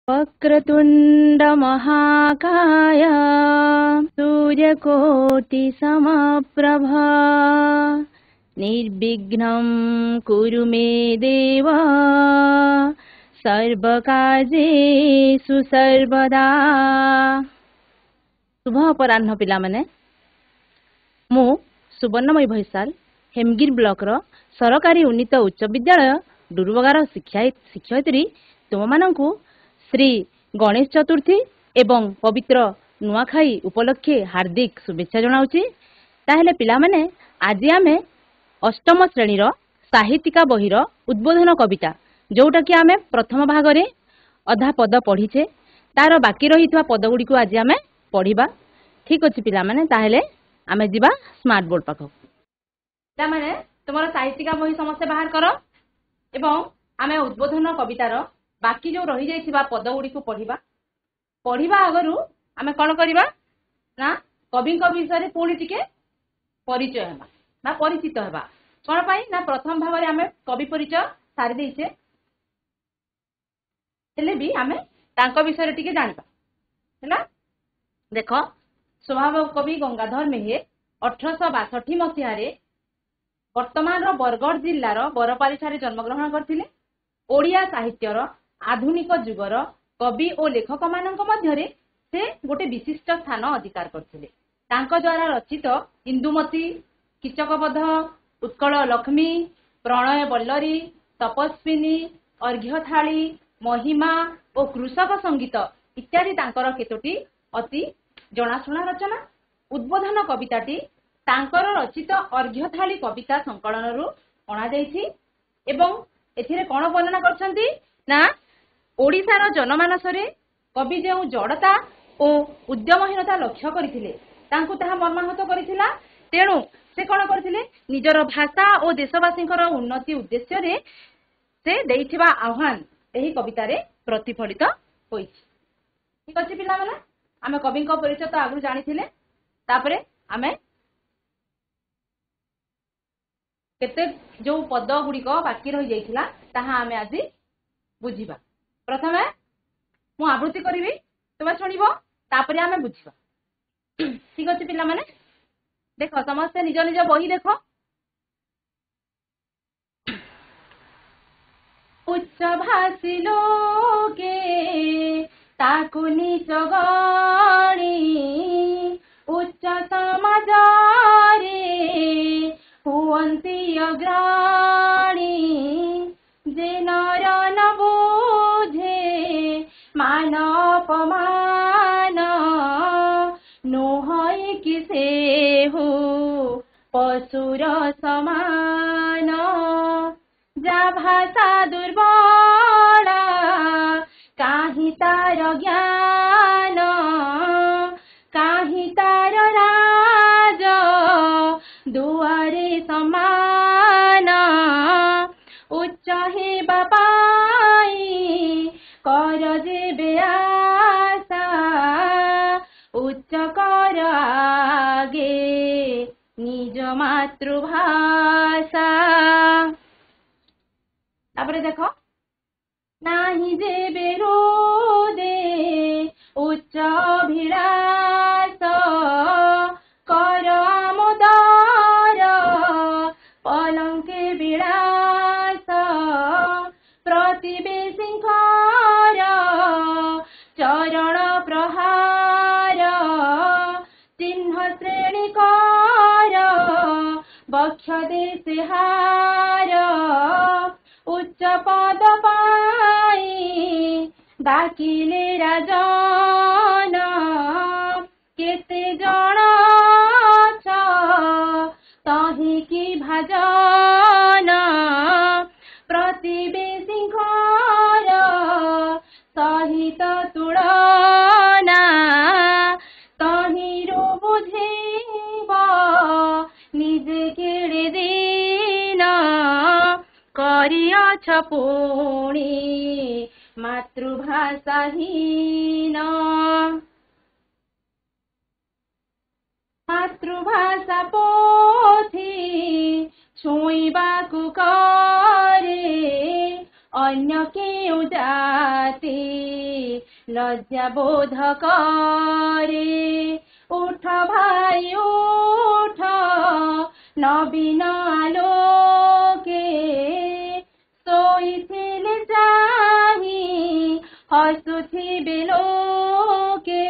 वक्रतुंड महाकाय सूर्यकोटि समप्रभा निर्विघ्नं कुरु मे देव सर्वकार्येषु सर्वदा। शुभ अपराह्न पिला माने मु सुवर्णमयी भैसाल हेमगिर ब्लॉक रो सरकारी उन्नीत उच्च विद्यालय डुरुबगार शिक्षयित्री तुम मानंकु श्री गणेश चतुर्थी एवं पवित्र नुआखाई उपलक्षे हार्दिक शुभेच्छा जनाउछि। ताहेले पिला माने आज आमे अष्टम श्रेणी रो साहित्यिका बहिर उद्बोधन कविता जोटा कि आमे प्रथम भाग रे अधा पद पढ़ीछे तार बाकी रहितवा पद गुडी को आज आमे पढ़िबा। ठीक अछि पिला माने ताहेले आमे जिबा स्मार्ट बोर्ड पाखो। पिला माने तुमर साहित्यिका बही समस्त बाहर करो एवं आमे उद्बोधन कवितार बाकी जो रही जाइथिबा पद गुडी को पढ़िबा आगरु आमे कोन करिबा ना कवि विषय पुणी टिके परिचय हेबा ना परिचित हेबा। कोन पई ना प्रथम भाग रे आमे कवि परिचय सारी देइछे हेले भी आमे तांको विषय टिके जानिबा हैला। देखो स्वभाव कवि गंगाधर मेहेर 1862 मसीह रे वर्तमान रो बरगढ़ जिल्ला रो बरपाली जन्म ग्रहण करथिले। ओडिया साहित्यर आधुनिक जुगर कवि और लेखक मानक मध्यरे से गोटे विशिष्ट स्थान अधिकार करथिले। तांको द्वारा रचित इंदुमती, कीचकबध, उत्कल लक्ष्मी, प्रणय बल्लरी, तपस्विनी, अर्घ्यथाली, महिमा और कृषक संगीत इत्यादि तांकर केतोटी अति जनाशुना रचना। उद्बोधन कविताटी तांकर रचित अर्घ्यथाली कविता संकलन रु अणा जाइछि एवं एथिरे कोन वर्णना करछंती ना ओडिशार जनमानस रे कवि जो जड़ता और उद्यमहीनता लक्ष्य करथिले तांकु ताहा मर्माहत करथिला। तेणु से कोन करथिले निजर भाषा और देशवासींकर उन्नति उद्देश्य रे से देइथिबा आह्वान एही कविता रे प्रतिफलित होइछि। ठीक अछि पिला माने आमे कवि को परिचय तो आगु जानिथिले तापरे आमे केते जो पद गुड़िक बाकी रही जाइथिला ताहा आमे आज बुझिबा। प्रथमे मु आवृत्ति करिवि तुमे सुनिबो तापरे आमे बुझिबा। ठीक अछि पिला माने देखो समस्त निज निज बही देखो। उच्च भाषी लोके ताकु नीच गणी उच्च समाजरे हुअन्ति अग्रणी जे नर न बुझे मान अपमान नोहय किसे हो पशुर समान जा भाषा दुर्बल काहि तार ज्ञान काहि तार राज दुआरे समान उच्च हेबा पाई कर जेबे आशा उच्च कर आगे निज मातृभाषा। तापरे देखो नाही जेबे रोदे उच्च अभिलाष कर आमोदर पलंके विलास प्रतिबेशिंकर चरण प्रहार चिन्ह श्रेणी कर बक्ष देश हार उच्च पद पाई डाकिले राजन केते जण तही की भाजन प्रतिबेशिंकर सहित तुलना तहिरो बुझेब निजे केड़े दिन करियछ पुणी मातृभाषाहीन मातृभाषा पोथी छुईबाकु करे अन्य केउ जाति लज्जा बोध करे उठ भाई उठ नवीन आलोके सोइथिले चाहि हसुथिबे लोके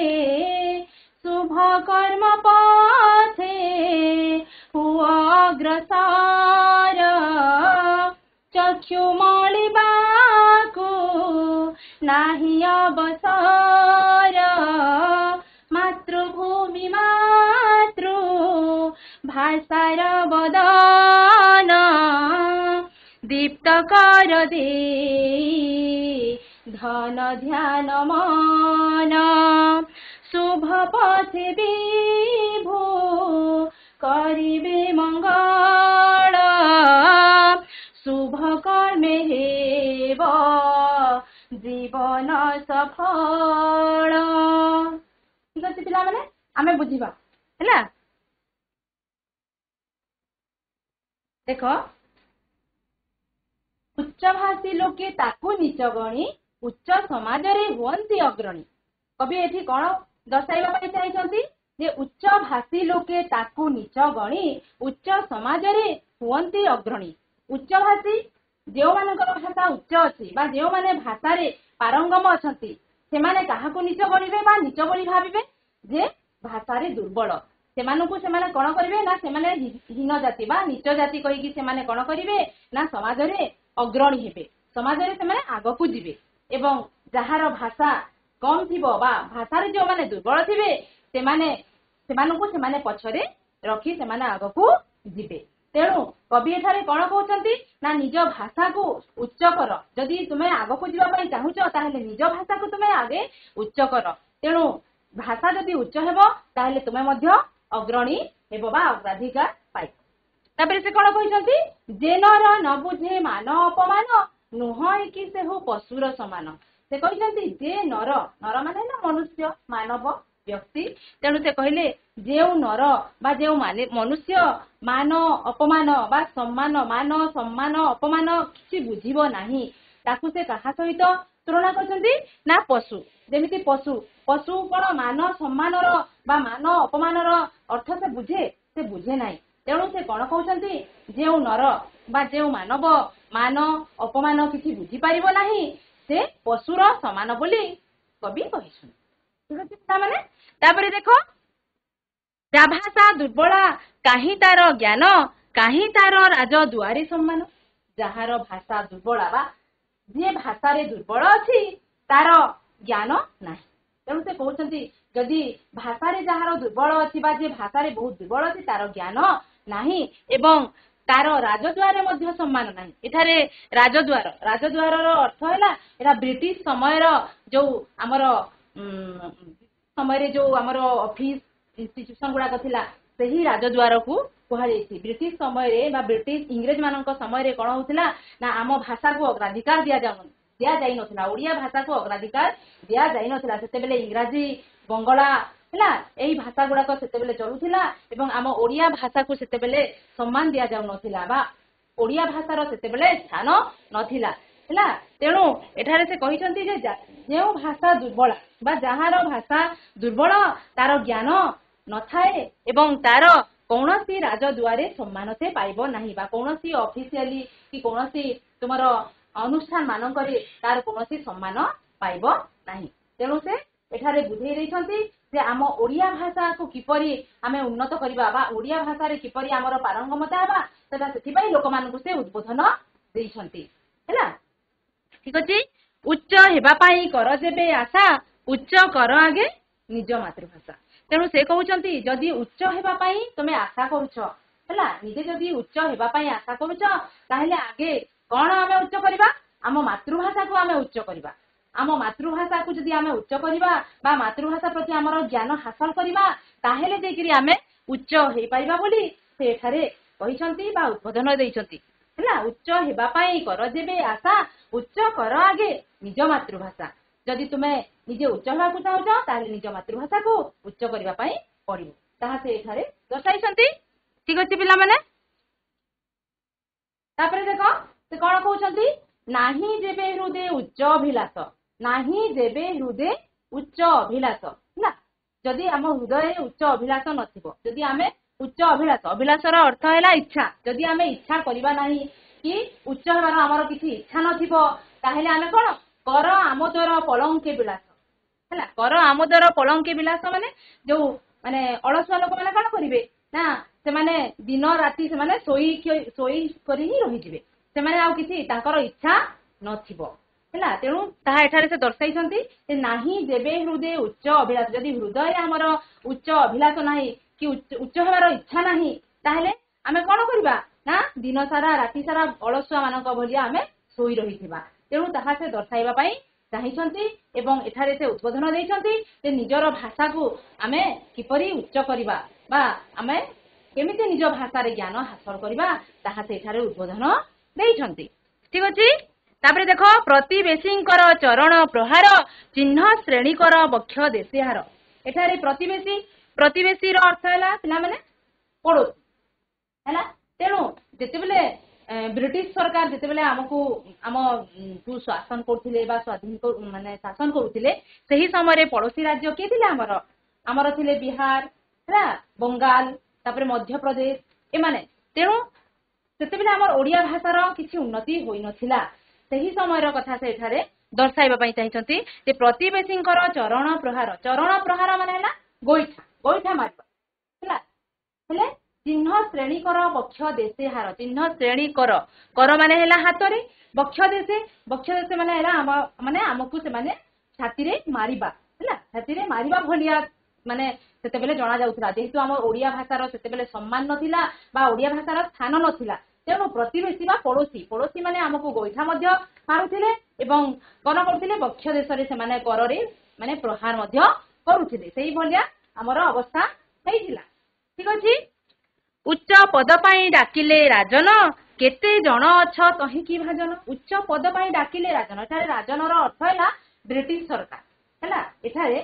शुभ कर्म पथे हुआ अग्रसर चक्षु मलिबाको नाही अवसर मातृभूमि मातृ भाषार बदन दीप्त कर दे धन ध्यान मन शुभ पथे विभु करिबे मंगल शुभ कर्मे हेब जीवन सफल। ठीक अच्छे पिला माने आमे बुझिबा हैला। देख उच्चभाषी लोके ताकू नीच गणी उच्च समाज रे हुअन्ति अग्रणी। कवि एठी कोन दर्शाइबा पई चाहिचंती जे उच्च भाषी लोके ताकू नीच गणी उच्च समाज रे हुअन्ति अग्रणी। उच्च भाषी जो मानकर भाषा उच्च अछि बा जो माने भाषा रे पारंगम अछंती सेमाने काहाकू नीच गणिबे बा नीच बोली भाबिबे जे भाषा रे दुर्बल सेमानकू सेमाने कोन करिवे ना सेमाने हीन जाति बा नीच जाति कहि कि सेमाने कोन करिवे ना समाज रे अग्रणी हेबे समाज रे सेमाने आगकू जिवे एवं जहार भाषा कम थिबो बा भाषा रे जो माने दुर्बल थिबे सेमाने सेमानकू सेमाने पछरे रखी सेमाने आगकू जिवे। तेणु कवि एठारे कोन कहउचंती ना निज भाषा को उच्च कर जदि तुमे आगकू जिबा पई चाहुच ताहेले निज भाषा को तुमे आगे उच्च कर। तेणु भाषा जदि उच्च हेबो ताहेले तुमे मध्य अग्रणी हेबो बा अग्राधिकार पाइ। तापर से कोन कहउचंती जे नर न बुझे मान अपमान नुहय कि से हो पशुर समान। से कहउचंती जे नर नर माने ना मनुष्य मानव व्यक्ति। तेणु से कहले जे नर बा जे मनुष्य मान अपमान बा सम्मान मान सम्मान अपमान किछि बुझिबो नाही ताकू से कहा सहित तुलना करछंती ना पशु। जेमिति पशु पशु कोन मान सम्मान रो बा मान अपमान रो अर्थ से बुझे नाही। तेणु से कोन कहउचंती जे नर बा जे मानव मान अपमान किछि बुझी पारिबो नाही से पशुर समान बोली कवि कहिछन। ठीक अछि माने तापरे देखो जा भाषा दुर्बला काहि तार ज्ञान काहि तार राज दुआरी सम्मान। जहार भाषा दुर्बला बा जे भाषा रे दुर्बल अछि तार ज्ञान नाही। तेणु से कहउचंती जदि भाषा रे जहार दुर्बल अछि बा जे भाषा रे बहुत दुर्बल अछि तार ज्ञान नाही एवं तार राजद्वार मध्य सम्मान नाही। एठारे राजद्वार रो अर्थ हैला एटा ब्रिटिश समय रो जो हमर समय रे जो हमर ऑफिस इंस्टीट्यूशन गुडा थिला सेही राजद्वार को कुहा जायछि। ब्रिटिश समय रे बा ब्रिटिश इंग्रेज मानक समय रे कोन होतिला ना आम भाषा को अग्राधिकार दिया जाई नथिला ओडिया भाषा को अग्राधिकार दिया जाई नथिला। सेते बेले इंग्रजी बंगला हैला एही भाषा गुडा को सेते बेले चलुथिला एवं आम ओडिया भाषा को सेते बेले सम्मान दिया जाउ नथिला बा ओडिया भाषा रो सेते बेले स्थान नथिला हैला। तेणु एठारे से कहिसंती जे जेउ भाषा दुर्बल बा जहार भाषा दुर्बल तार ज्ञान नथाए एवं तार कौनसी राजद्वारे सम्मान से पाइबो नाही बा कौनसी ऑफिशियली कि कौनसी तुमर अनुष्ठान मानकरे तार कौनसी सम्मान पाइबो नाही। तेणु से एठारे बुझेई दैछंती जे आम ओडिया भाषा को किपरि आमे उन्नत करिबा बा ओडिया भाषा रे किपरि हमर पारंगमता हेबा सेटा सेति पई लोक मानकु से उद्बोधन दैछंती हैला। ठीक अछि उच्च हेबा पाई कर जेबे आशा उच्च कर आगे निज मातृभाषा। तेणु से कहउचंती जदि उच्च हेबा पाई तमे आशा करूछ हैला निजे जदि उच्च हेबा पाई आशा करूछ ताहेले आगे कोन आमे उच्च करिबा आम मातृभाषा को आमे उच्च करिबा आम मातृभाषा को जदि आमे उच्च करिबा बा मातृभाषा प्रति हमर ज्ञान हासिल करिबा ताहेले देकरी आमे उच्च हेई पाइबा बोली से एठारे कहिसंती बा उद्बोधन दैछंती हैला। उच्च हेबा पाई कर जेबे आशा उच्च कर आगे निज मातृभाषा। जदि तुमे निजे उच्च हेबाकू चाहुछ ताहेले निज मातृभाषा को उच्च करिबा पाई पड़िबो ताहा से एठारे दर्शाइसंती। ठीक अछि पिला माने तापरे देखो से कोन कहउचंती ନାହିଁ ଯେବେ ହୃଦେ ଉଚ୍ଚ ଅଭିଳାଷ, ନାହିଁ ଯେବେ ହୃଦେ ଉଚ୍ଚ ଅଭିଳାଷ ହେଲା। ଯଦି ଆମ ହୃଦୟରେ ଉଚ୍ଚ ଅଭିଳାଷ ନଥିବ, ଯଦି ଆମେ ଉଚ୍ଚ ଅଭିଳାଷ, ଅଭିଳାଷର ଅର୍ଥ ହେଲା ଇଚ୍ଛା, ଯଦି ଆମେ ଇଚ୍ଛା କରିବା ନାହିଁ କି ଉଚ୍ଚ ହେବାର ଆମର କିଛି ଇଚ୍ଛା ନଥିବ, ତାହେଲେ ଆମେ କଣ କର ଆମୋଦର ପଲଙ୍କେ ବିଳାସ ହେଲା। କର ଆମୋଦର ପଲଙ୍କେ ବିଳାସ ମାନେ ଯୋଉ ମାନେ ଅଳସୁଆ ଲୋକମାନେ କଣ କରିବେ ନା ସେମାନେ ଦିନ ରାତି ସେମାନେ ଶୋଇ କରି ହିଁ ରହିଯିବେ, ସେମାନେ ଆଉ କିଛି ତାଙ୍କର ଇଚ୍ଛା ନଥିବ ହେଲା। ତେଣୁ ତାହା ଏଠାରେ ସେ ଦର୍ଶାଇଛନ୍ତି ଯେ ନାହିଁ ଯେବେ ହୃଦେ ଉଚ୍ଚ ଅଭିଳାଷ, ଯଦି ହୃଦୟରେ ଆମର ଉଚ୍ଚ ଅଭିଳାଷ ନାହିଁ କି ଉଚ୍ଚ ହେବାର ଇଚ୍ଛା ନାହିଁ, ତାହେଲେ ଆମେ କଣ କରିବା ନା ଦିନ ସାରା ରାତି ସାରା ଅଳସୁଆ ମାନଙ୍କ ଭଳିଆ ଆମେ ଶୋଇ ରହିଥିବା। ତେଣୁ ତାହା ସେ ଦର୍ଶାଇବା ପାଇଁ ଚାହିଁଛନ୍ତି ଏବଂ ଏଠାରେ ସେ ଉଦ୍ବୋଧନ ଦେଇଛନ୍ତି ଯେ ନିଜର ଭାଷାକୁ ଆମେ କିପରି ଉଚ୍ଚ କରିବା ବା ଆମେ କେମିତି ନିଜ ଭାଷାରେ ଜ୍ଞାନ ହାସଲ କରିବା, ତାହା ସେ ଏଠାରେ ଉଦ୍ବୋଧନ ଦେଇଛନ୍ତି। ଠିକ ଅଛି। ତାପରେ ଦେଖ ପ୍ରତିବେଶୀଙ୍କର ଚରଣ ପ୍ରହାର ଚିହ୍ନ ଶ୍ରେଣୀକର ବକ୍ଷ ଦେଶିହାର। ଏଠାରେ ପ୍ରତିବେଶୀ, ପ୍ରତିବେଶୀର ଅର୍ଥ ହେଲା ପିଲାମାନେ ପଡୋଶୀ ହେଲା। ତେଣୁ ଯେତେବେଳେ ବ୍ରିଟିଶ ସରକାର ଯେତେବେଳେ ଆମକୁ ଶାସନ କରୁଥିଲେ ବା ସ୍ୱାଧୀନ ମାନେ ଶାସନ କରୁଥିଲେ, ସେହି ସମୟରେ ପଡୋଶୀ ରାଜ୍ୟ କିଏ ଥିଲେ ଆମର ଥିଲେ ବିହାର ହେଲା, ବଙ୍ଗାଲ, ତାପରେ ମଧ୍ୟପ୍ରଦେଶ ଏମାନେ। ତେଣୁ ସେତେବେଳେ ଆମର ଓଡିଆ ଭାଷାର କିଛି ଉନ୍ନତି ହୋଇନଥିଲା। ସେହି ସମୟର କଥା ସେ ଏଠାରେ ଦର୍ଶାଇବା ପାଇଁ ଚାହିଁଛନ୍ତି ଯେ ପ୍ରତିବେଶୀଙ୍କର ଚରଣ ପ୍ରହାର, ଚରଣ ପ୍ରହାର ମାନେ ହେଲା ଗୋଇଠା ମାରିବା ହେଲା। ହେଲେ ଚିହ୍ନ ଶ୍ରେଣୀକର ବକ୍ଷ ଦେଶେ ହାର, ଚିହ୍ନ ଶ୍ରେଣୀ କର ମାନେ ହେଲା ହାତରେ, ବକ୍ଷ ଦେଶେ ମାନେ ହେଲା ମାନେ ଆମକୁ ସେମାନେ ଛାତିରେ ମାରିବା ହେଲା, ଛାତିରେ ମାରିବା ଭଳିଆ ମାନେ ସେତେବେଳେ ଜଣା ଯାଉଥିଲା। ଯେହେତୁ ଆମ ଓଡିଆ ଭାଷାର ସେତେବେଳେ ସମ୍ମାନ ନଥିଲା ବା ଓଡିଆ ଭାଷାର ସ୍ଥାନ ନଥିଲା, ତେଣୁ ପ୍ରତିବେଶୀ ବା ପଡୋଶୀ ମାନେ ଆମକୁ ଗୋଇଠା ମଧ୍ୟ ମାରୁଥିଲେ ଏବଂ କଣ କରୁଥିଲେ ବକ୍ଷ ଦେଶରେ ସେମାନେ କରରେ ମାନେ ପ୍ରହାର ମଧ୍ୟ କରୁଥିଲେ। ସେଇଭଳିଆ ଆମର ଅବସ୍ଥା ହେଇଥିଲା। ଠିକ ଅଛି। ଉଚ୍ଚ ପଦ ପାଇଁ ଡାକିଲେ ରାଜନ କେତେ ଜଣ ଅଛ ତହିଁକି ଭାଜନ। ଉଚ୍ଚ ପଦ ପାଇଁ ଡାକିଲେ ରାଜନ, ଏଠାରେ ରାଜନର ଅର୍ଥ ହେଲା ବ୍ରିଟିଶ ସରକାର ହେଲା। ଏଠାରେ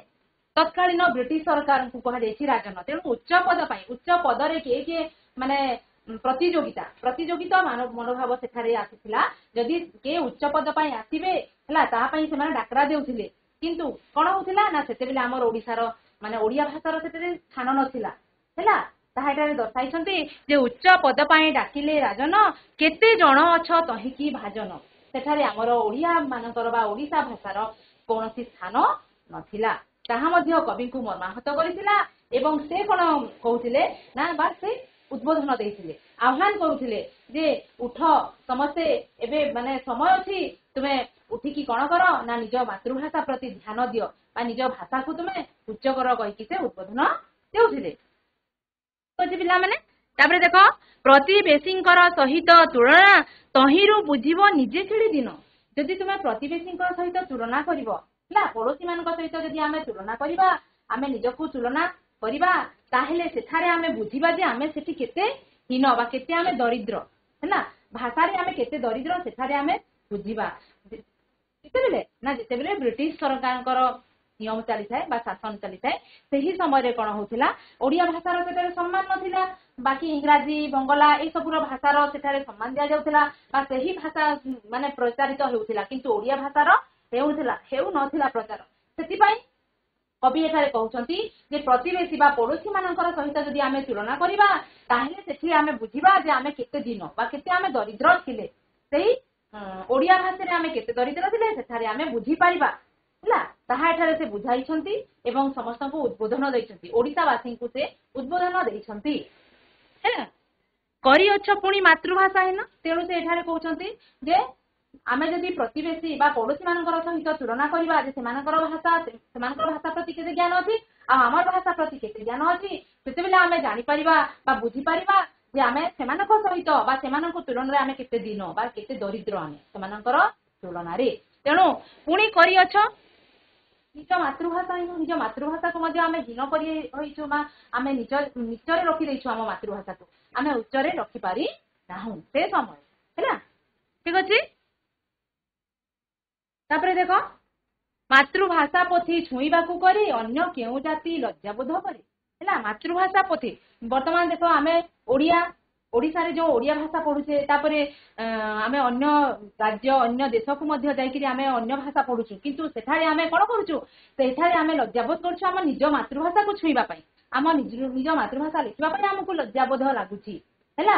ତତ୍କାଳୀନ ବ୍ରିଟିଶ ସରକାରଙ୍କୁ କୁହାଯାଇଛି ରାଜନ। ତେଣୁ ଉଚ୍ଚ ପଦ ପାଇଁ, ଉଚ୍ଚ ପଦରେ କିଏ କିଏ ମାନେ ପ୍ରତିଯୋଗିତା ମନୋଭାବ ସେଠାରେ ଆସିଥିଲା। ଯଦି କିଏ ଉଚ୍ଚ ପଦ ପାଇଁ ଆସିବେ ହେଲା, ତା ପାଇଁ ସେମାନେ ଡାକରା ଦେଉଥିଲେ। କିନ୍ତୁ କଣ ହଉଥିଲା ନା ସେତେବେଳେ ଆମର ଓଡିଶାର ମାନେ ଓଡିଆ ଭାଷାର ସେତେବେଳେ ସ୍ଥାନ ନଥିଲା ହେଲା। ତାହା ଏଠାରେ ଦର୍ଶାଇଛନ୍ତି ଯେ ଉଚ୍ଚ ପଦ ପାଇଁ ଡାକିଲେ ରାଜନ କେତେ ଜଣ ଅଛ ତହିଁକି ଭାଜନ। ସେଠାରେ ଆମର ଓଡିଆ ମାନଙ୍କର ବା ଓଡିଶା ଭାଷାର କୌଣସି ସ୍ଥାନ ନଥିଲା। ତାହା ମଧ୍ୟ କବିଙ୍କୁ ମର୍ମାହତ କରିଥିଲା ଏବଂ ସେ କଣ କହୁଥିଲେ ନା ବା ସେ ଉଦ୍ବୋଧନ ଦେଇଥିଲେ, ଆହ୍ୱାନ କରୁଥିଲେ ଯେ ଉଠ ସମସ୍ତେ, ଏବେ ମାନେ ସମୟ ଅଛି, ତୁମେ ଉଠିକି କଣ କର ନା ନିଜ ମାତୃଭାଷା ପ୍ରତି ଧ୍ୟାନ ଦିଅ ବା ନିଜ ଭାଷାକୁ ତୁମେ ଉଚ୍ଚ କର କହିକି ସେ ଉଦ୍ବୋଧନ ଦେଉଥିଲେ। ପିଲାମାନେ ତାପରେ ଦେଖ ପ୍ରତିବେଶୀଙ୍କର ସହିତ ତୁଳନା ତହିଁରୁ ବୁଝିବ ନିଜେ ଛିଡ଼ି ଦିନ। ଯଦି ତୁମେ ପ୍ରତିବେଶୀଙ୍କ ସହିତ ତୁଳନା କରିବ ହେଲା, ପଡୋଶୀ ମାନଙ୍କ ସହିତ ଯଦି ଆମେ ତୁଳନା କରିବା, ଆମେ ନିଜକୁ ତୁଳନା କରିବା, ତାହେଲେ ସେଠାରେ ଆମେ ବୁଝିବା ଯେ ଆମେ ସେଠି କେତେ ହୀନ ବା କେତେ ଆମେ ଦରିଦ୍ର ହେଲା। ଭାଷାରେ ଆମେ କେତେ ଦରିଦ୍ର ସେଠାରେ ଆମେ ବୁଝିବା। ଯେତେବେଳେ ବ୍ରିଟିଶ ସରକାରଙ୍କର ନିୟମ ଚାଲିଥାଏ ବା ଶାସନ ଚାଲିଥାଏ, ସେହି ସମୟରେ କଣ ହଉଥିଲା ଓଡିଆ ଭାଷାର ସେଠାରେ ସମ୍ମାନ ନଥିଲା, ବାକି ଇଂରାଜୀ ବଙ୍ଗଳା ଏଇ ସବୁର ଭାଷାର ସେଠାରେ ସମ୍ମାନ ଦିଆଯାଉଥିଲା ବା ସେହି ଭାଷା ମାନେ ପ୍ରଚାରିତ ହେଉଥିଲା, କିନ୍ତୁ ଓଡିଆ ଭାଷାର ହେଉନଥିଲା ପ୍ରଚାର। ସେଥିପାଇଁ କବି ଏଠାରେ କହୁଛନ୍ତି ଯେ ପ୍ରତିବେଶୀ ବା ପଡୋଶୀ ମାନଙ୍କର ସହିତ ଯଦି ଆମେ ତୁଳନା କରିବା, ତାହେଲେ ସେଠି ଆମେ ବୁଝିବା ଯେ ଆମେ କେତେ ଦିନ ବା କେତେ ଆମେ ଦରିଦ୍ର ଥିଲେ। ସେଇ ଓଡିଆ ଭାଷାରେ ଆମେ କେତେ ଦରିଦ୍ର ଥିଲେ ସେଠାରେ ଆମେ ବୁଝିପାରିବା ହେଲା। ତାହା ଏଠାରେ ସେ ବୁଝାଇଛନ୍ତି ଏବଂ ସମସ୍ତଙ୍କୁ ଉଦ୍ବୋଧନ ଦେଇଛନ୍ତି, ଓଡିଶାବାସୀଙ୍କୁ ସେ ଉଦ୍ବୋଧନ ଦେଇଛନ୍ତି ହେଲା। କରିଅଛ ପୁଣି ମାତୃଭାଷା ହୀନ, ତେଣୁ ସେ ଏଠାରେ କହୁଛନ୍ତି ଯେ ଆମେ ଯଦି ପ୍ରତିବେଶୀ ବା ପଡୋଶୀ ମାନଙ୍କର ସହିତ ତୁଳନା କରିବା ଯେ ସେମାନଙ୍କର ଭାଷା ପ୍ରତି କେତେ ଜ୍ଞାନ ଅଛି ଆଉ ଆମର ଭାଷା ପ୍ରତି କେତେ ଜ୍ଞାନ ଅଛି, ସେତେବେଳେ ଆମେ ଜାଣିପାରିବା ବା ବୁଝିପାରିବା ଯେ ଆମେ ସେମାନଙ୍କ ସହିତ ବା ସେମାନଙ୍କ ତୁଳନାରେ ଆମେ କେତେ ଦିନ ବା କେତେ ଦରିଦ୍ର ଆମେ ସେମାନଙ୍କର ତୁଳନାରେ। ତେଣୁ ପୁଣି କରିଅଛ ନିଜ ମାତୃଭାଷା ହୀନ, ନିଜ ମାତୃଭାଷାକୁ ମଧ୍ୟ ଆମେ ହୀନ କରି ରହିଛୁ ବା ଆମେ ନିଚରେ ରଖିଦେଇଛୁ ଆମ ମାତୃଭାଷାକୁ, ଆମେ ଉଚ୍ଚରେ ରଖିପାରି ନାହୁଁ ସେ ସମୟ ହେଲା। ଠିକ ଅଛି। ତାପରେ ଦେଖ ମାତୃଭାଷା ପୋଥି ଛୁଇଁବାକୁ କରି ଅନ୍ୟ କେଉଁ ଜାତି ଲଜ୍ଜାବୋଧ କରେ ହେଲା। ମାତୃଭାଷା ପୋଥି ବର୍ତ୍ତମାନ ଦେଖ ଆମେ ଓଡିଆ ओडिशा रे जो ओडिया भाषा पढ़ुचे तापरे आमे अन्य राज्य अन्य देश को मध्य जाइकरी आमे अन्य भाषा पढ़ुछु किंतु सेठारे आमे कोन करूछु सेठारे आमे लज्जाबोध करछु हम निज मातृभाषा को छुईबा पई हम निज मातृभाषा लिखिबा पई हमकु लज्जाबोध लागुची हैला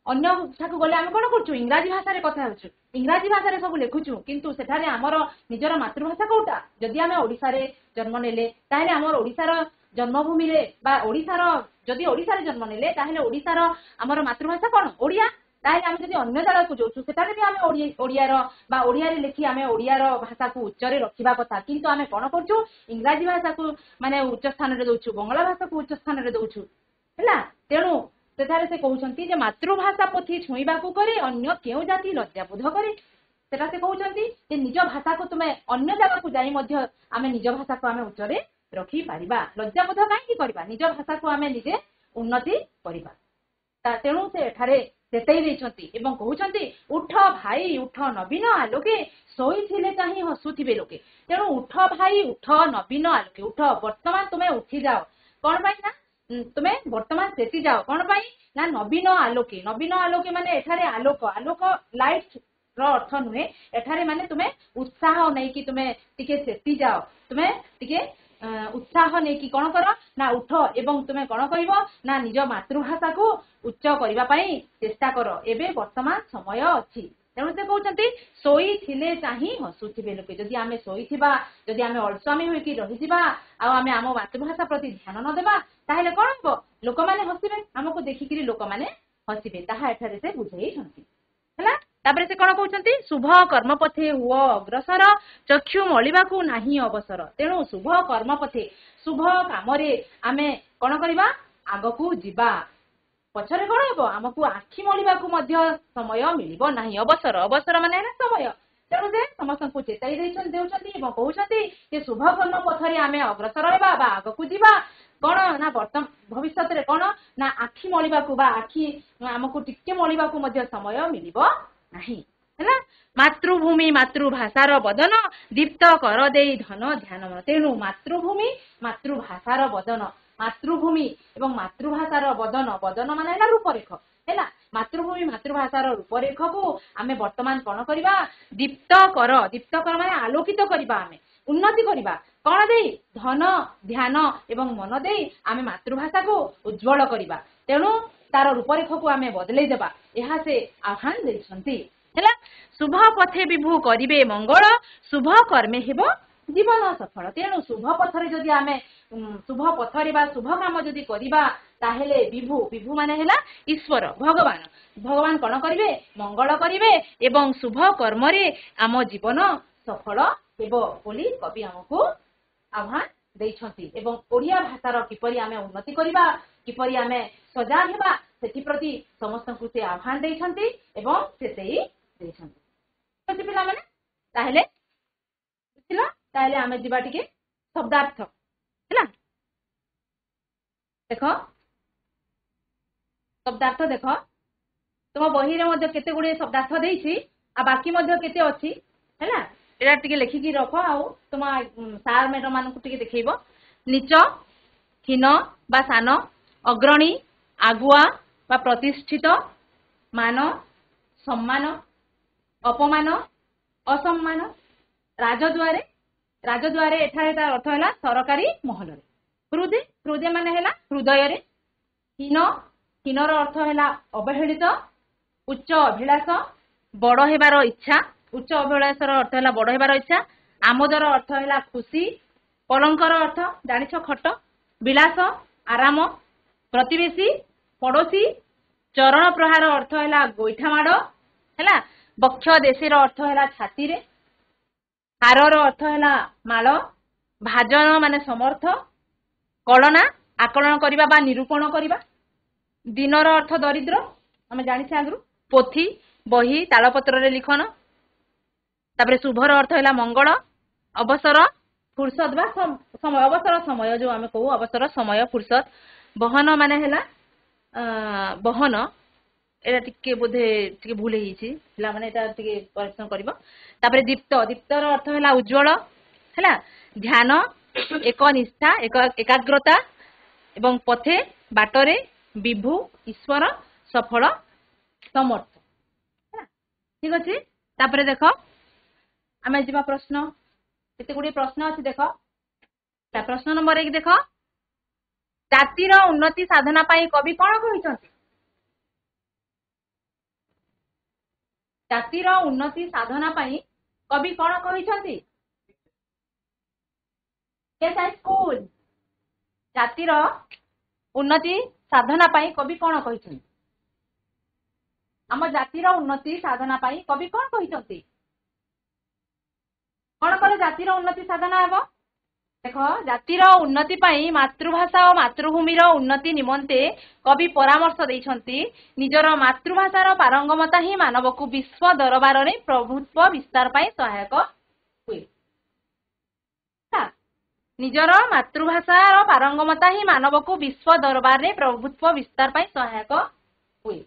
अन्य ठाकु गले आमे कोन करछु इंग्रजी भाषा रे कथा होछु इंग्रजी भाषा रे सब लिखुछु किंतु सेठारे हमर निजर मातृभाषा कोटा जदि आमे ओडिशा रे जन्म नेले ताहेले हमर ओडिशा रो जन्मभूमि रे बा ओडिशा रो जदि ओडिशा रे जन्म नेले ताहेले ओडिशा रो हमर मातृभाषा कोन ओडिया ताहेले आमे जदि अन्य जागा को जोछु सेठारे भी आमे ओडिया रो बा ओडिया रे लिखि आमे ओडिया रो भाषा को उच्च रे रखिबा कथा किंतु आमे कोन करछु इंग्रजी भाषा को माने उच्च स्थान रे दोछु बंगला भाषा को उच्च स्थान रे दोछु हैला तेणु सेठारे से कहउछंती जे मातृभाषा पोथी छुईबा को करे अन्य केउ जाति लज्जा बोध करे सेटा से कहउछंती जे निज भाषा को तुमे अन्य जागा को जाई मध्य आमे निज भाषा को आमे उच्च रे रखी पारिबा लज्जा बोध काहे करबा निज भाषा को आमे निजे उन्नति करबा तेणु से एठारे चेतई देछंती एवं कहउछंती उठ भाई उठ नवीन आलोके सोईथिले काहे हसुथिबे लोके तेणु उठ भाई उठ नवीन आलोके उठ वर्तमान तुमे उठी जाओ कोन भाई ना तुमे वर्तमान सेती जाओ कोन भाई ना नवीन आलोके माने एठारे आलोक आलोक लाइट रो अर्थ नुहे एठारे माने तुमे उत्साह नै कि तुमे टिके सेती जाओ तुमे टिके उत्साह नै कि कोन करो ना उठ एवं तुमे कोन करिवो ना निज मातृभाषा को उच्च करिबा पई चेष्टा करो एबे वर्तमान समय अछि तेणु से कहउछंती सोई थिले चाहि हसुथिबे लोके जदि आमे सोई थिबा जदि आमे अलस्वामी होई कि रहि जिबा आ आमे आम मातृभाषा प्रति ध्यान न देबा ताहेले कोन हबो लोक माने हसिबे हमको देखिकरी लोक माने हसिबे ताहा एठारे से बुझेई छंती हैला तापरे से कोन कहउछंती शुभ कर्म पथे हुओ अग्रसर चक्षु मलिबा को नाही अवसर तेणु शुभ कर्म पथे शुभ काम रे आमे कोन करिबा आगो को जिबा पछरे कोन हबो हमकु आखि मलिबा को मध्य समय मिलिबो नाही अवसर अवसर माने ना समय तेणु से समस्त को चेताई देउछंती एवं कहउछंती जे शुभ कर्म पथरे आमे अग्रसर हेबा बा आगो को जिबा कोन ना वर्तमान भविष्यत रे कोन ना आखि मलिबा को बा आखि हमकु टिके मलिबा को मध्य समय मिलिबो नाही हैला मातृभूमि मातृभाषार बदन दीप्त कर देई धन ध्यान मन तेणु मातृभूमि मातृभाषार बदन मातृभूमि एवं मातृभाषार बदन बदन माने हैला रूपरेख हैला मातृभूमि मातृभाषार रूपरेख को आमे वर्तमान कोन करिबा दीप्त कर माने आलोकित करिबा आमे उन्नति करिबा कोन देई धन ध्यान एवं मन देई आमे मातृभाषा को उज्जवल करिबा तेणु तार रूपरेख को आमे बदलै देबा एहा से आह्वान देछंती हैला शुभ पथे विभू करिवे मंगल शुभ कर्मे हेबो जीवन सफल तेणु शुभ पथरे जदि आमे शुभ पथरे बा शुभ काम जदि करिबा ताहेले विभू विभू माने हैला ईश्वर भगवान कोन करिवे मंगल करिवे एवं शुभ कर्म रे आम जीवन सफल हेबो बोली कवि हमकु आह्वान देइछंती एवं ओडिया भाषार किपरि आमे उन्नति करिबा किपरि आमे सजाग हेबा सेति प्रति समस्त को से आह्वान देइछंती एवं सेतेई देइछंती तो पिला माने ताहेले बुझिला ताहेले आमे जिबा टिके शब्दार्थ हैला देखो शब्दार्थ देखो तुम बही रे मध्ये केते गुडे शब्दार्थ देइछि आ बाकी मध्ये केते अछि हैला एरा टिके लेखिकी रखो आ तुम सार मैडम मान को टिके देखैबो नीच हीन बा सान अग्रणी आगुआ बा प्रतिष्ठित मान सम्मान अपमान असम्मान राजद्वारे एठारे तार अर्थ हैला सरकारी महल रे हृदय माने हैला हृदय रे हीनर अर्थ हैला अवहेलित उच्च अभिलाष बड़ हेबार इच्छा उच्च अभिलाषर अर्थ हैला बड़ हेबार इच्छा आमोदर अर्थ हैला खुशी पलंकर अर्थ जानिछ खट विलास आराम प्रतिवेशी पड़ोशी चरण प्रहार अर्थ हैला गोइठा माड़ हैला बक्ष देशर अर्थ हैला छाती रे हारर अर्थ हैला माल भाजन माने समर्थ कलना आकलन करिबा बा निरूपण करिबा दिनर अर्थ दरिद्र हमें जानि छ आगरु पोथी बही तालपत्र रे लिखन तापरे शुभर अर्थ हैला मंगल अवसर फुर्सत बा समय अवसर समय जो आमे कहू अवसर समय फुर्सत बहन माने हैला बहन एटा टिके बोधे टिके भूल हेछि हला माने एटा टिके परिश्रम करिवो तापरे दीप्तर अर्थ हैला उज्जवल हैला ध्यान एक निष्ठा एकाग्रता एवं पथे बाटरे विभू ईश्वर सफल समर्थ। ठीक अच्छे। तापर देख आम जा प्रश्न केते गुडी प्रश्न अच्छे देख। प्रश्न नंबर 1 देख जातिर उन्नति साधना पाई कवि कौन कहिसंती? जातिर उन्नति साधना पाई कवि कौन कहिसंती? स्कूल जातिर उन्नति साधना पाई कवि कौन कहिसंती? आम जातिर उन्नति साधना पाई कवि कौन कहिसंती? कौन करे जातिर उन्नति साधना हेबो? देख जातिर उन्नति पाई मातृभाषा और मातृभूमि उन्नति निमंते कवि परामर्श देइछंती निजर मातृभाषार पारंगमता ही मानव को विश्व दरबार रे प्रभुत्व विस्तार पाई सहायक हुए। निजर मातृभाषार पारंगमता ही मानव को विश्व दरबार रे प्रभुत्व विस्तार पाई सहायक हुए।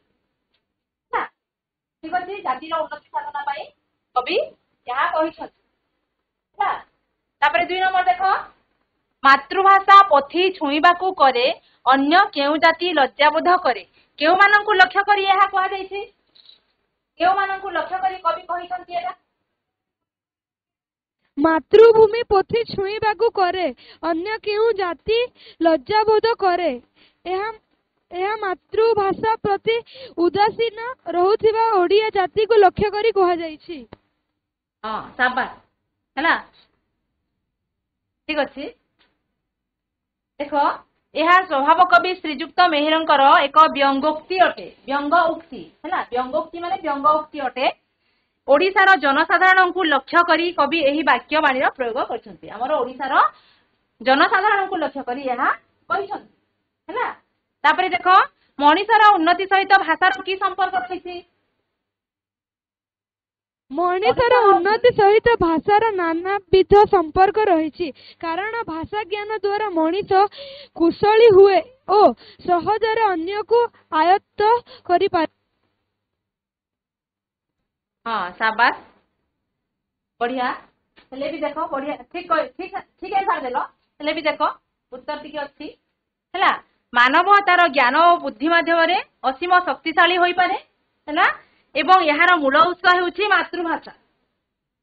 ठीक अछि। जातिर उन्नति साधना पाई कवि यहाँ कहिछंती। तापर 2 नंबर देख मातृभाषा पोथी छुईबाकू करे अन्य केउ जाति लज्जाबोध करे केउ माननकू लक्ष्य करी यहा कहा जायछि? केउ माननकू लक्ष्य करी कवि कहिसंती एटा? मातृभूमि पोथी छुईबाकू करे अन्य केउ जाति लज्जाबोध करे एहा मातृभाषा प्रति उदासीन रहुथिबा ओडिया जाति को लक्ष्य करी कहा जायछि। हां शाबाश हैला। ठीक अच्छे। देख यह स्वभाव कवि श्रीजुक्त मेहरंकर एक व्यंगोक्ति अटे। व्यंग उक्ति है व्यंगोक्ति माने व्यंग उक्ति अटे। ओडिशार जनसाधारण को लक्ष्य करी कवि एही वाक्य बाणीर प्रयोग करछंती। हमर ओडिशार जनसाधारण को लक्ष्य करी यहा कहिसंती हैला। तापरे देख मनीषर उन्नति सहित भाषार की संपर्क रहिछि? मनीषर उन्नति सहित भाषार नानाविध संपर्क रही कारण भाषा ज्ञान द्वारा मनीष कुशली हुए और सहजरे अन्य को आयत्त करि पारे। हाँ शाबाश बढ़िया। हेले भी देखो बढ़िया ठीक ठीक ठीक आंसर देलो। हेले भी देखो उत्तर टिके अछि हैला। मानव तार ज्ञान और बुद्धि माध्यम असीम शक्तिशाली होई पारे हैला एवं यार मूल उत्स हेउछि मातृभाषा।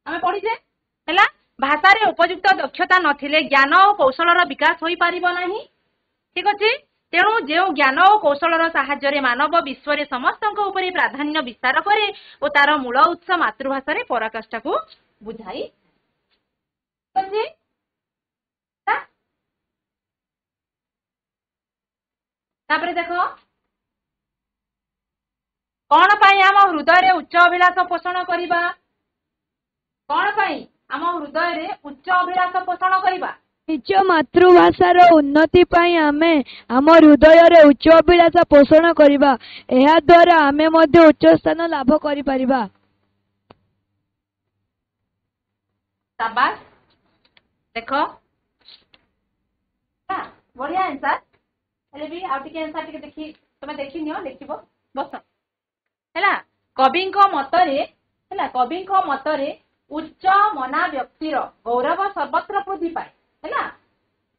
आमे पढिजे हैला। भाषा रे उपयुक्त दक्षता नथिले ज्ञान और कौशलर विकास होई पारिबो नाही। ठीक अछि। तेणु जो ज्ञान और कौशलर साहाय्य रे मानव विश्व रे समस्तक उपरि प्राधान्य विस्तार करे और तार मूल उत्स मातृभाषा रे पराकाष्ठा को बुझाई अछि। तापरे देखो कौन पाई आम हृदय रे उच्च अभिलाष पोषण करिबा? कौन पाई आम हृदय रे उच्च अभिलाष पोषण करिबा? निज मातृभाषार उन्नति पाई आमे आम हृदय रे उच्च अभिलाष पोषण करिबा। एहा द्वारा आमे मध्ये उच्च स्थान लाभ करि परिबा। शाबाश देखो बढ़िया आंसर। हेले भी आ टिके आंसर टिके देखि तमे देखि नियो लिखिबो बस हैला। कविंको मतरे उच्च मना व्यक्तिर गौरव सर्वत्र वृद्धि पाए हैला।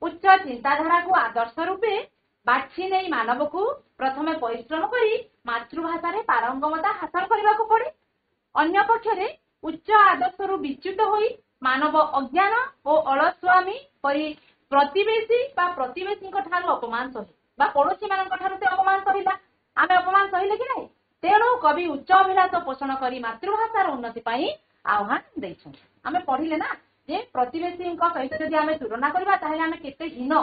उच्च चिंताधारा को आदर्श रूपे बाछि नै मानव को प्रथमे परिश्रम करी मातृभाषा रे पारंगमता हासिल करबा को पड़े। अन्य पक्षरे उच्च आदर्श रु विच्युत होई मानव अज्ञान और अलस्वामी परि प्रतिवेशी बा प्रतिवेशी को ठारो अपमान सही बा पड़ोशी मानन को ठारो से अपमान सहिला। आमे अपमान सहिले कि नै? तेणु कवि उच्च अभिलाष पोषण करी मातृभाषार उन्नति पाई आह्वान दैछन। आमे पढ़िले ना जे प्रतिवेशी सहित जदि आमे तुलना करबा ताहेले आमे केते हीन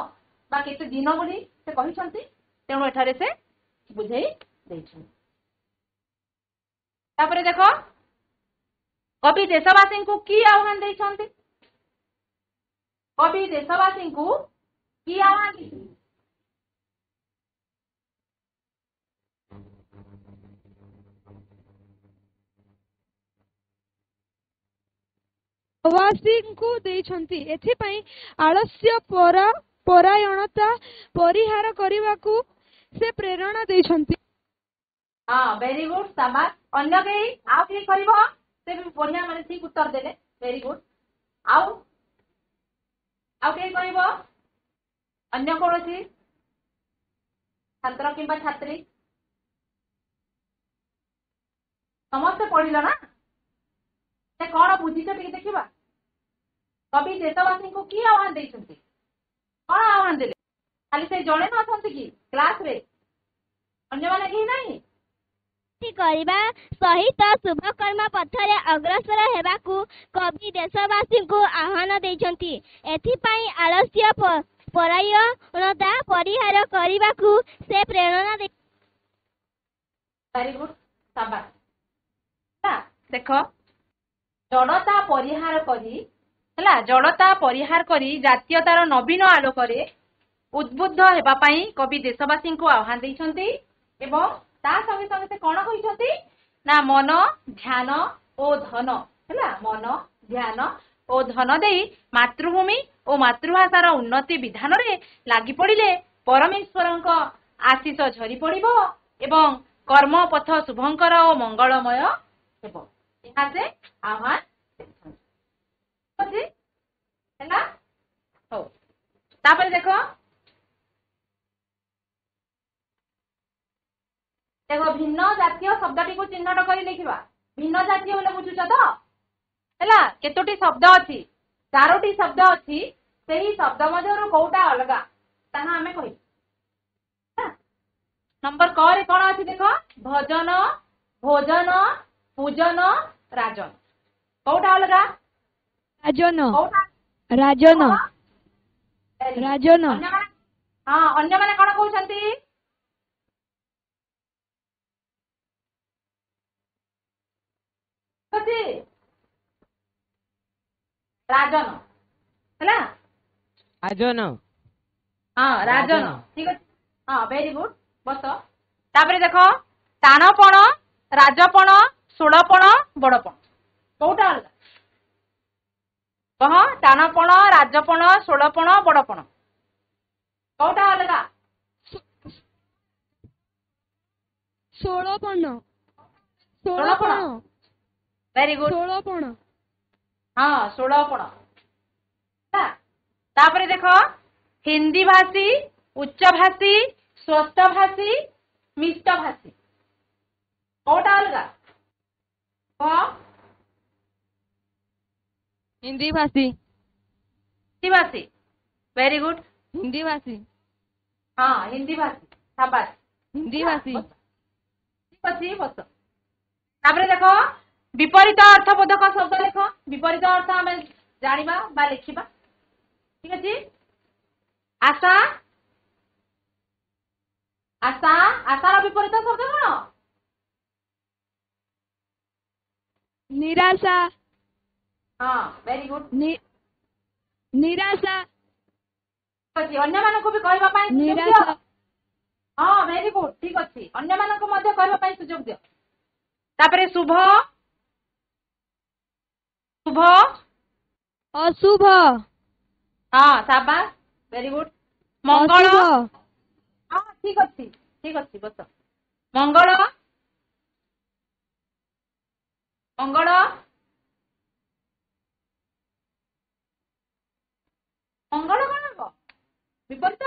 बा केते दिन बोली से कहिसंती। तेणु एठारे से बुझेई दैछन। तापरे देखो कवि देशवासी को की आह्वान दैछंती? कवि देशवासी को की आह्वान दैछंती? प्रवासी को देइछंती। एथिपाई आलस्य परायणता परिहार करने को से प्रेरणा देइछंती। हाँ वेरी गुड शाबाश। अन्य कई आउ कि करबो से भी बढ़िया माने ठीक उत्तर देले। Very good. आउ कि करबो अन्य कोनोसी छात्र किंबा छात्री ସମସ୍ତେ ପଢିଲ ନା ସେ କଣ ବୁଝିଛ ଟିକେ ଦେଖିବା। କବି ଦେଶବାସୀଙ୍କୁ କି ଆହ୍ୱାନ ଦେଇଛନ୍ତି? କଣ ଆହ୍ୱାନ ଦେଲେ? ଖାଲି ସେ ଜଣେ ନଅଛନ୍ତି କି କ୍ଲାସରେ? ଅନ୍ୟମାନେ କେହି ନାହିଁ? କରିବା ସହିତ ଶୁଭ କର୍ମ ପଥରେ ଅଗ୍ରସର ହେବାକୁ କବି ଦେଶବାସୀଙ୍କୁ ଆହ୍ୱାନ ଦେଇଛନ୍ତି। ଏଥିପାଇଁ ଆଳସ୍ୟ ପରାୟଣତା ପରିହାର କରିବାକୁ ସେ ପ୍ରେରଣା ଦେଇ। ଭେରି ଗୁଡ୍, ସାବାସ୍। ହେଲା ଦେଖ, ଜଡ଼ତା ପରିହାର କରି ହେଲା ଜଡ଼ତା ପରିହାର କରି ଜାତୀୟତାର ନବୀନ ଆଲୋକରେ ଉଦ୍ବୁଦ୍ଧ ହେବା ପାଇଁ କବି ଦେଶବାସୀଙ୍କୁ ଆହ୍ୱାନ ଦେଇଛନ୍ତି ଏବଂ ତା ସଙ୍ଗେ ସଙ୍ଗେ ସେ କଣ କହିଛନ୍ତି ନା ମନ, ଧ୍ୟାନ ଓ ଧନ ହେଲା ମନ, ଧ୍ୟାନ ଓ ଧନ ଦେଇ ମାତୃଭୂମି ଓ ମାତୃଭାଷାର ଉନ୍ନତି ବିଧାନରେ ଲାଗି ପଡ଼ିଲେ ପରମେଶ୍ୱରଙ୍କ ଆଶିଷ ଝରି ପଡ଼ିବ ଏବଂ କର୍ମପଥ ଶୁଭଙ୍କର ଓ ମଙ୍ଗଳମୟ ହେବ। ଏହା ସେ ଆହ୍ୱାନ ଦେଇଛନ୍ତି ହେଲା। ହଉ, ତାପରେ ଦେଖ ଭିନ୍ନ ଜାତୀୟ ଶବ୍ଦଟିକୁ ଚିହ୍ନଟ କରି ଲେଖିବା। ଭିନ୍ନ ଜାତୀୟ ବୋଲେ ବୁଝୁଛ ତ? ହେଲା କେତୋଟି ଶବ୍ଦ ଅଛି? 4ଟି ଶବ୍ଦ ଅଛି। ସେହି ଶବ୍ଦ ମଧ୍ୟରୁ କୋଉଟା ଅଲଗା ତାହା ଆମେ କହିବା। ନମ୍ବର କ ରେ କଣ ଅଛି ଦେଖ? ଭଜନ, ଭୋଜନ, ପୂଜନ, ରାଜନ। କୋଉଟା ଅଲଗା? ରାଜନ। କୋଉଟା? ରାଜନ। ରାଜନ। ଅନ୍ୟମାନେ କଣ କହୁଛନ୍ତି? ରାଜନ ହେଲା। ରାଜନ। ରାଜନ ଠିକ ଅଛି। ଭେରି ଗୁଡ୍, ବସ। ତାପରେ ଦେଖ ଟାଣପଣ, ରାଜପଣ, ଷୋଳପଣ, ବଡପଣ। କୋଉଟା ଅଲଗା? କହ, ଟାଣପଣ, ରାଜପଣ, ଷୋଳପଣ, ବଡପଣ। କୋଉଟା ଅଲଗା? ଷୋଳପଣ। ଷୋଳପଣ। Very good. ଷୋଳପଣ। 16ପଣ। ତାପରେ ଦେଖ ହିନ୍ଦୀ ଭାଷୀ, ଉଚ୍ଚ ଭାଷୀ, ସ୍ୱସ୍ଥ ଭାଷୀ, ମିଷ୍ଟ ଭାଷୀ। କୋଉଟା ଅଲଗା? ହିନ୍ଦୀ ଭାଷୀ। ହିନ୍ଦୀ ଭାଷୀ। Very good. ହିନ୍ଦୀ ଭାଷୀ। ହିନ୍ଦୀ ଭାଷୀ। ସାବାସ୍। ହିନ୍ଦୀ ଭାଷୀ। ଠିକ ଅଛି, ବସ। ତାପରେ ଦେଖ ବିପରୀତ ଅର୍ଥବୋଧକ ଶବ୍ଦ ଲେଖ। ବିପରୀତ ଅର୍ଥ ଆମେ ଜାଣିବା ବା ଲେଖିବା। ଠିକ ଅଛି। ଆଶା, ଆଶା, ଆଶାର ବିପରୀତ ଶବ୍ଦ କଣ? ନିରାଶା। Very good. ନିରାଶା। ଅନ୍ୟମାନଙ୍କୁ ବି କହିବା ପାଇଁ ସୁଯୋଗ ଦିଅ। ଭେରି ଗୁଡ୍, ଠିକ ଅଛି। ଅନ୍ୟମାନଙ୍କୁ ମଧ୍ୟ କହିବା ପାଇଁ ସୁଯୋଗ ଦିଅ। ତାପରେ ଶୁଭ, ଶୁଭ, ଅଶୁଭ। ସାବାସ୍, ଭେରି ଗୁଡ୍। ମଙ୍ଗଳ, ଠିକ ଅଛି, ଠିକ ଅଛି, ବସ। ମଙ୍ଗଳ, ମଙ୍ଗଳ, ମଙ୍ଗଳ କଣ ହବ? ବିପରୀତ।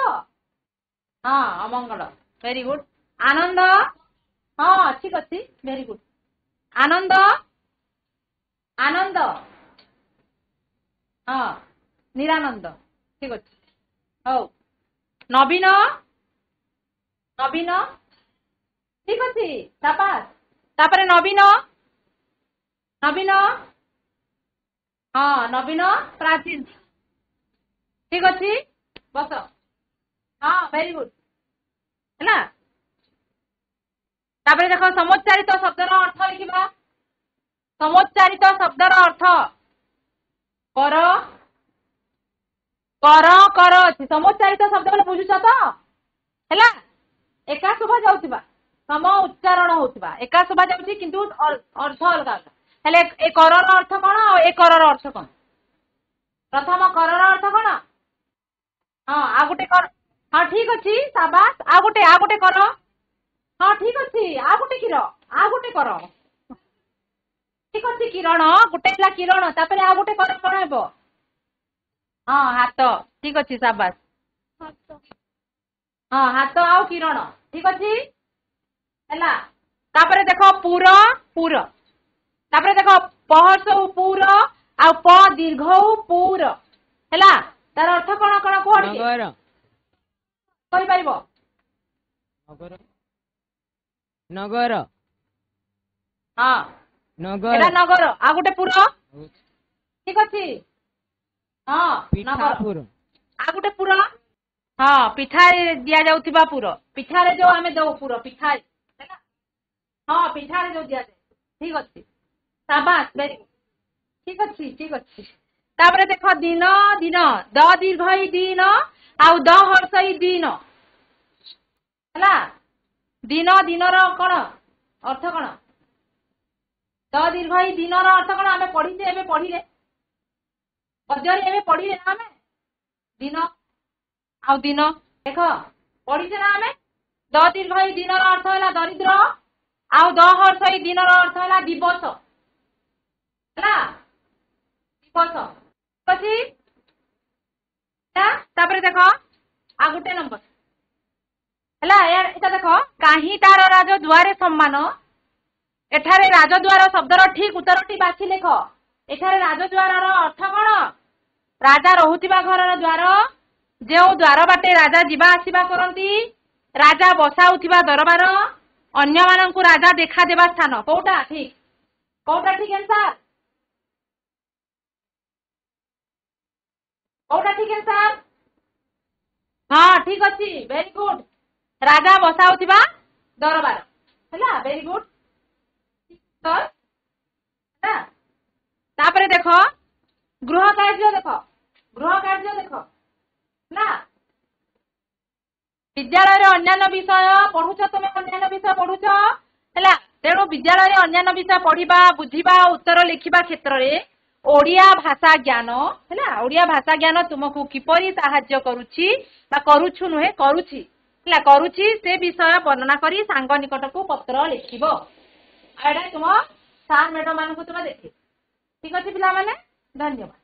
ଅମଙ୍ଗଳ। Very good. ଆନନ୍ଦ, ଠିକ ଅଛି, ଭେରି ଗୁଡ୍। ଆନନ୍ଦ, ଆନନ୍ଦ, ନିରାନନ୍ଦ। ଠିକ ଅଛି। ହଉ, ନବୀନ, ନବୀନ, ଠିକ ଅଛି, ସାବାସ୍। ତାପରେ ନବୀନ, ନବୀନ, ନବୀନ ପ୍ରାଚୀନ। ଠିକ ଅଛି, ବସ। ଭେରି ଗୁଡ୍ ହେଲା। ତାପରେ ଦେଖ ସମୋଚ୍ଚାରିତ ଶବ୍ଦର ଅର୍ଥ ଲେଖିବା। ସମୋଚ୍ଚାରିତ ଶବ୍ଦର ଅର୍ଥ କର, କର, କର ଅଛି। ସମୋଚ୍ଚାରିତ ଶବ୍ଦ ବୋଲେ ବୁଝୁଛ ତ? ହେଲା ଏକା ଶୁଭା ଯାଉଥିବା, ସମ ଉଚ୍ଚାରଣ ହଉଥିବା, ଏକା ଶୁଭା ଯାଉଛି କିନ୍ତୁ ଅର୍ଥ ଅଲଗା ଅଲଗା। ହେଲେ ଏ କରର ଅର୍ଥ କଣ ଆଉ ଏ କରର ଅର୍ଥ କଣ? ପ୍ରଥମ କରର ଅର୍ଥ କଣ? ଆଉ ଗୋଟେ କର। ଠିକ ଅଛି, ସାବାସ୍। ଆଉ ଗୋଟେ କର। ଠିକ ଅଛି, ଆଉ ଗୋଟେ କ୍ଷୀର, ଆଉ ଗୋଟେ କର। ଠିକ ଅଛି, କିରଣ। ଗୋଟେ ହେଲା କିରଣ, ତାପରେ ଆଉ ଗୋଟେ କର କଣ ହେବ? ହାତ। ଠିକ ଅଛି, ସାବାସ୍। ହାତ ଆଉ କିରଣ। ଠିକ ଅଛି ହେଲା। ତାପରେ ଦେଖ ପୁର, ପୁର। तापर देख पहर्ष पुर आ प दीर्घ पुर हैला तार अर्थ कौन कौन कह नगर कहि परिबो नगर नगर हां नगर एटा नगर आ गुटे पुर ठीक अछि हां नगर पिठापुर आ गुटे पुर हां पिठा दिया जाउथिबा पुर पिठा रे जो हमें दउ पुर पिठा हैला हां पिठा रे जो दिया जाय ठीक अछि शाबाश वेरी ठीक अछि ठीक अछि तापर देख दिन दिन द दीर्घई दिन आउ द हर्षई दिन हैला दिन दिनर कोन अर्थ कोन द दीर्घई दिनर अर्थ कोन हमें पढी जे एबे पढी रे पद्यरे एबे पढी रे हमें दिन आउ दिन देख पढी जे ना हमें द दीर्घई दिनर अर्थ होला दरिद्र आउ द हर्षई दिनर अर्थ होला दिवस हैला दिवस પછી तापर देख आ गुटे नंबर हैला एटा देख काहे तार राज द्वारे सम्मान एठारे राजद्वार शब्दर ठीक उत्तरटी बाछि लेख एठारे राजद्वारर अर्थ कोन राजा रहुतिबा घरर द्वार जे द्वार बाटे राजा जीवा आसीबा करंती राजा बसाउथिबा दरबार अन्य माननकु राजा देखा देबा स्थान कोटा ठीक आंसर कोटा ठीक आंसर हां ठीक अछि वेरी गुड राजा बसाउथिबा दरबार हैला वेरी गुड सर हैला तापर देख गृह कार्य देख ना विद्यालय रे अन्यान्य विषय पढुछ तमे अन्यान्य विषय पढुछ हैला तेणु विद्यालय रे अन्यान्य विषय पढिबा बुझिबा उत्तर लिखिबा क्षेत्र रे ओडिया भाषा ज्ञान हैला ओडिया भाषा ज्ञान तुमको किपरि सहाय्य करूछि बा करूछु नुहे करूछि हैला करूछि से विषय वर्णना करी सांग निकट को पत्र लिखिबो आडा तुम सार मैडम मान को तुम देखि ठीक अछि पिला माने धन्यवाद।